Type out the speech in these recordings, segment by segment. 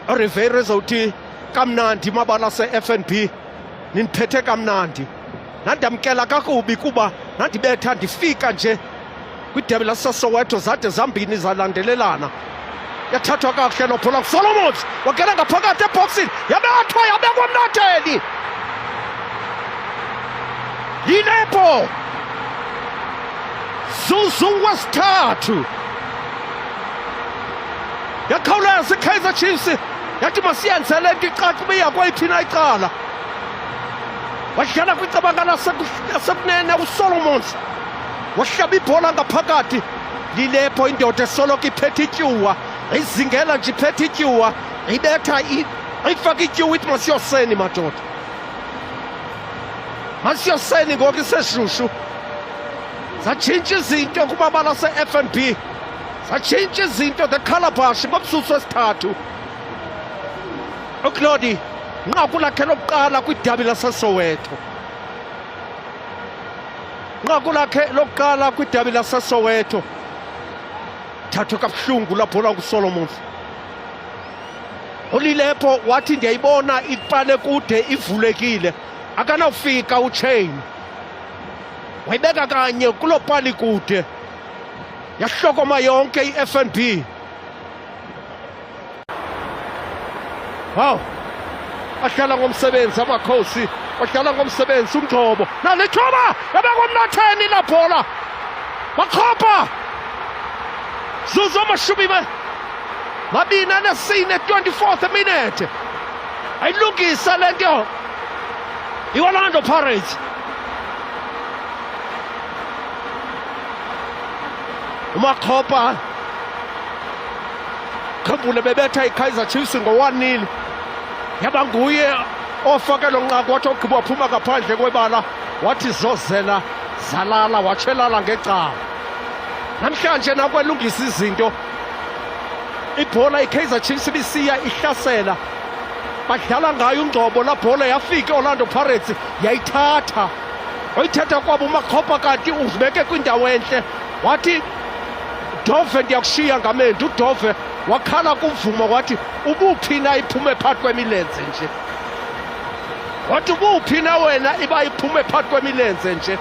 Rivera ezawuthi kamnandi mabala se-FNB nindiphethe kamnandi, nandamkela kakubi kuba nandibetha ndifika nje kwidebi laseSoweto zade zambini zalandelelana. Yathathwa kakuhle noPaula Solomons wangena ngaphakathi ebhoksini, yabethwa yabekwa Mnatheni. Yilepo Zuzu wesithathu, yakhawuleza iKaizer Chiefs yathi masiyenze le nto icace uba iya kweyiphi na icala. Wadlala kwicabanga lasekunene uSolomons, wahlaba ibhola ngaphakathi. Lilepo indoda esoloko iphethe ityuwa, izingela nje iphethe ityuwa, ibetha ifaka ityuwa ithi masiyoseni madoda, masiyoseni ngoku iseshushu. Zatshintsha izinto kumabala se-FNB, zatshintsha izinto the Calabash ngomzuzu wesithathu. uClody nqaku lakhe lokuqala kwidabi laseSoweto, nqaku lakhe lokuqala kwidabi laseSoweto. Thathwa kabuhlungu lapho nguSolomons. uLilepo wathi ndiyayibona ipale kude ivulekile, akanawufika uChain, wayibeka kanye kuloo pali kude, yahlokoma yonke iFNB. Wow, ahlala ngomsebenzi amakhosi, ahlala ngomsebenzi uMgcobo. Nalithuba yabekwa Mnatheni la bhola, bakhopha zuzu amashumi mabini anesine, 24th minute. Ayilungisa le nto iOrlando Pirates. uMakhopa khumbule bebetha iKaizer Chiefs ngo-1-0, yaba nguye ofake lo nqaku wathi ogqiba waphuma ngaphandle kwebala, wathi zozela zalala, watshelala ngecala. Namhlanje nakwelungisa izinto, ibhola iKaizer Chiefs ibisiya ihlasela, badlala ngayo uMgcobo, la bhola yafika iOrlando Pirates yayithatha. Oyithatha kwabo uMakhopa kanti uzibeke kwindawo entle, wathi Dove ndiyakushiya ngamendu. uDove wakhala kuvuma, wathi ubuphi na iphume phakathi kwemilenze nje, wathi ubuphi na wena iba iphume phakathi kwemilenze nje.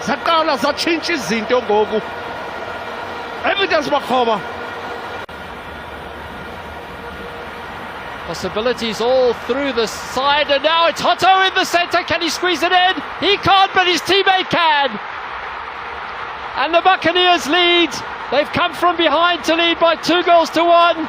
Zaqala zatshintsha izinto ngoku. Evidence Makhoba. Possibilities all through the side, and now it's Hotto in the centre. Can he squeeze it in? He can't, but his teammate can. And the Buccaneers lead. They've come from behind to lead by 2-1.